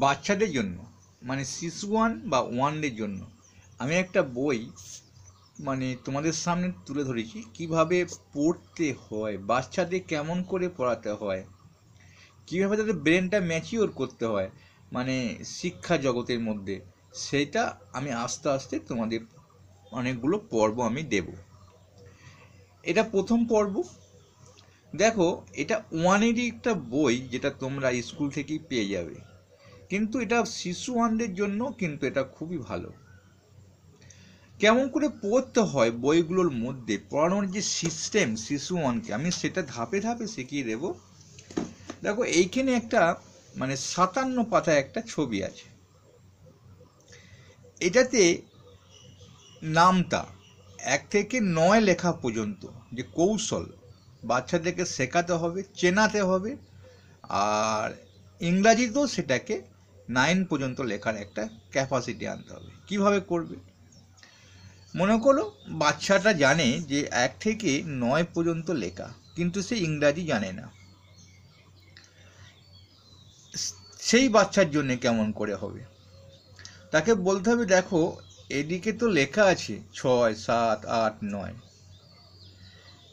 বাচ্চাদের জন্য মানে শিশু ওয়ান বা ওয়ানদের জন্য আমি একটা বই মানে তোমাদের সামনে তুলে ধরেছি কিভাবে পড়তে হয়, বাচ্চাদের কেমন করে পড়াতে হয়, কীভাবে তাদের ব্রেনটা ম্যাচিওর করতে হয় মানে শিক্ষা জগতের মধ্যে, সেটা আমি আস্তে আস্তে তোমাদের অনেকগুলো পর্ব আমি দেব। এটা প্রথম পর্ব। দেখো, এটা ওয়ানেরই একটা বই যেটা তোমরা স্কুল থেকেই পেয়ে যাবে, কিন্তু এটা শিশু ওয়ানদের জন্য কিন্তু এটা খুবই ভালো। কেমন করে পড়তে হয় বইগুলোর মধ্যে পড়ানোর যে সিস্টেম শিশু ওয়ানকে আমি সেটা ধাপে ধাপে শিখিয়ে দেব। দেখো, এইখানে একটা মানে 57 পাতায় একটা ছবি আছে। এটাতে নামতা 1 থেকে 9 লেখা পর্যন্ত যে কৌশল বাচ্চাদেরকে শেখাতে হবে, চেনাতে হবে, আর ইংরাজিতেও সেটাকে 9 পর্যন্ত লেখার একটা ক্যাপাসিটি আনতে হবে। কিভাবে করবে? মনে করো বাচ্চাটা জানে যে 1 থেকে 9 পর্যন্ত লেখা, কিন্তু সে ইংরাজি জানে না। সেই বাচ্চার জন্য কেমন করে হবে? তাকে বলতে হবে, দেখো এদিকে তো লেখা আছে 6, 7, 8, 9,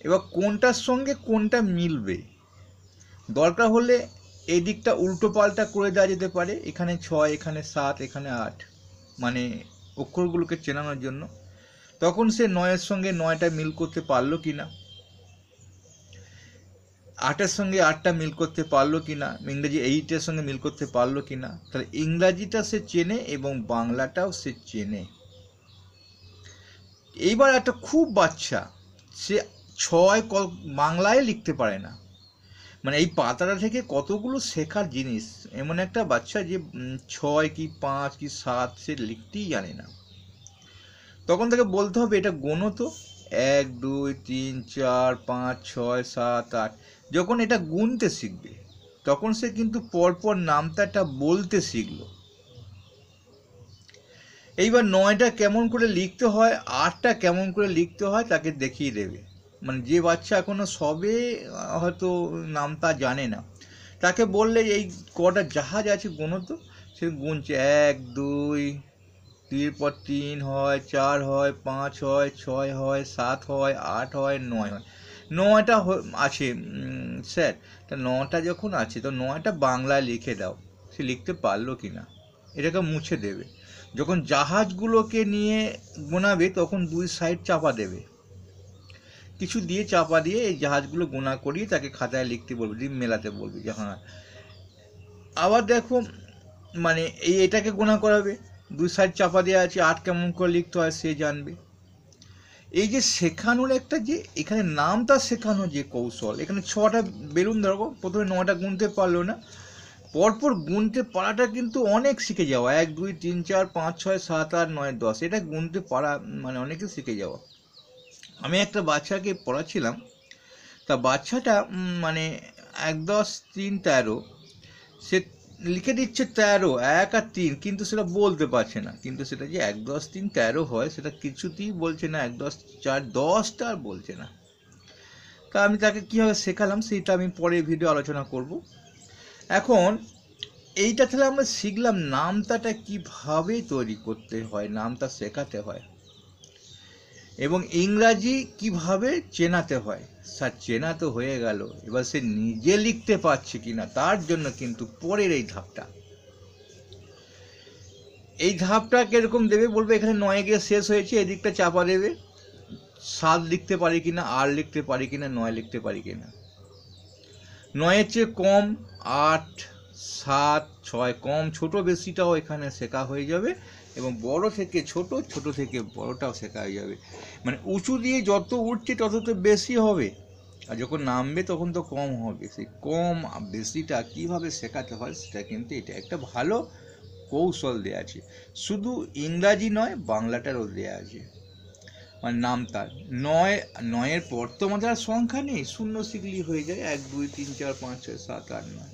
এবার কোনটার সঙ্গে কোনটা মিলবে? দরকার হলে এই দিকটা উল্টো পাল্টা করে দেওয়া যেতে পারে, এখানে 6, এখানে 7, এখানে 8, মানে অক্ষরগুলোকে চেনানোর জন্য। তখন সে 9-এর সঙ্গে 9টা মিল করতে পারলো কিনা, 8-এর সঙ্গে 8টা মিল করতে পারলো কিনা, ইংরেজি 8-এর সঙ্গে মিল করতে পারলো কিনা। তাহলে ইংরাজিটা সে চেনে এবং বাংলাটাও সে চেনে। এইবার একটা খুব বাচ্চা, সে 6 বাংলায় লিখতে পারে না, মানে এই পাতাটা থেকে কতগুলো শেখার জিনিস। এমন একটা বাচ্চা যে 6 কি 5 কি 7 সে লিখতেই জানে না। তখন তাকে বলতে হবে এটা গোনো তো, 1, 2, 3, 4, 5, 6, 7, 8। যখন এটা গুনতে শিখবে তখন সে কিন্তু পরপর নামতাটা বলতে শিখলো। এইবার 9টা কেমন করে লিখতে হয়, 8টা কেমন করে লিখতে হয় তাকে দেখিয়ে দেবে। মানে যে বাচ্চা এখনো সবে হয়তো নামতা জানে না, তাকে বললে এই কটা জাহাজ আছে গোনো তো, সে গুনছে 1, 2, 3 পর 3 হয়, 4 হয়, 5 হয়, 6 হয়, 7 হয়, 8 হয়, 9 হয়। 9টা আছে স্যার, তা 9টা যখন আছে তো 9টা বাংলায় লিখে দাও। সে লিখতে পারলো কি না এটাকে মুছে দেবে। যখন জাহাজগুলোকে নিয়ে গোনাবে তখন 2 সাইড চাপা দেবে, কিছু দিয়ে চাপা দিয়ে এই জাহাজগুলো গোনা করিয়ে তাকে খাতায় লিখতে বলবে, দিয়ে মেলাতে বলবে যে হ্যাঁ। আবার দেখো মানে এটাকে গোনা করাবে, 2 সাইড চাপা দেওয়া আছে, 8 কেমন করে লিখতে হয় সে জানবে। এই যে শেখানোর একটা যে এখানে নামটা শেখানো যে কৌশল, এখানে 6টা বেলুন ধরো, প্রথমে 9টা গুনতে পারলো না, পরপর গুনতে পারাটা কিন্তু অনেক শিখে যাওয়া। 1, 2, 3, 4, 5, 6, 7, 8, 9, 10 এটা গুনতে পারা মানে অনেকে শিখে যাওয়া। আমি একটা বাচ্চাকে পড়াচ্ছিলাম, তা বাচ্চাটা মানে 1, 10, 3, 13 সে লিখে দিচ্ছে 13, 1 আর 3, কিন্তু সেটা বলতে পারছে না। কিন্তু সেটা যে 1, 10, 3, 13 হয় সেটা কিছুতেই বলছে না, 1, 10, 4, 10টা আর বলছে না। তা আমি তাকে কীভাবে শেখালাম সেইটা আমি পরে ভিডিও আলোচনা করব। এখন এইটা তাহলে আমরা শিখলাম নামতাটা কিভাবে তৈরি করতে হয়, নামতা শেখাতে হয়, এবং ইংরাজি কিভাবে চেনাতে হয়। স্যার চেনা তো হয়ে গেল, এবার সে নিজে লিখতে পারছে কিনা তার জন্য কিন্তু পরের এই ধাপটা। এই ধাপটা কিরকম দেবে বলবে, এখানে 9 গিয়ে শেষ হয়েছে, এদিকটা চাপা দেবে, 7 লিখতে পারি কিনা, 8 লিখতে পারি কিনা, 9 লিখতে পারি কিনা। 9-এর চেয়ে কম 8, 7, 6 কম ছোট বেশিটাও এখানে শেখা হয়ে যাবে, এবং বড় থেকে ছোট, ছোট থেকে বড়টাও শেখা হয়ে যাবে। মানে উঁচু দিয়ে যত উঠছে তত তো বেশি হবে, আর যখন নামবে তখন তো কম হবে। সেই কম বেশিটা কীভাবে শেখাতে হয় সেটা কিন্তু এটা একটা ভালো কৌশল দেওয়া আছে। শুধু ইংরাজি নয়, বাংলাটারও দেওয়া আছে। মানে নামতার 9-এর পর তো আমাদের আর সংখ্যা নেই, শূন্য শিখলেই হয়ে যায়, 1, 2, 3, 4, 5, 6, 7, 8, 9।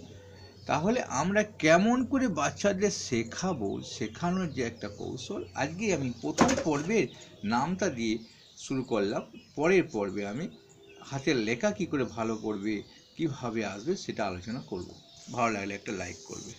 তাহলে আমরা কেমন করে বাচ্চাদের শেখাবো, শেখানোর যে একটা কৌশল, আজকে আমি প্রথম পর্বের নামতা দিয়ে শুরু করলাম। পরের পর্বে আমি হাতের লেখা কী করে ভালো করবে, কীভাবে আসবে সেটা আলোচনা করব। ভালো লাগলে একটা লাইক করবে।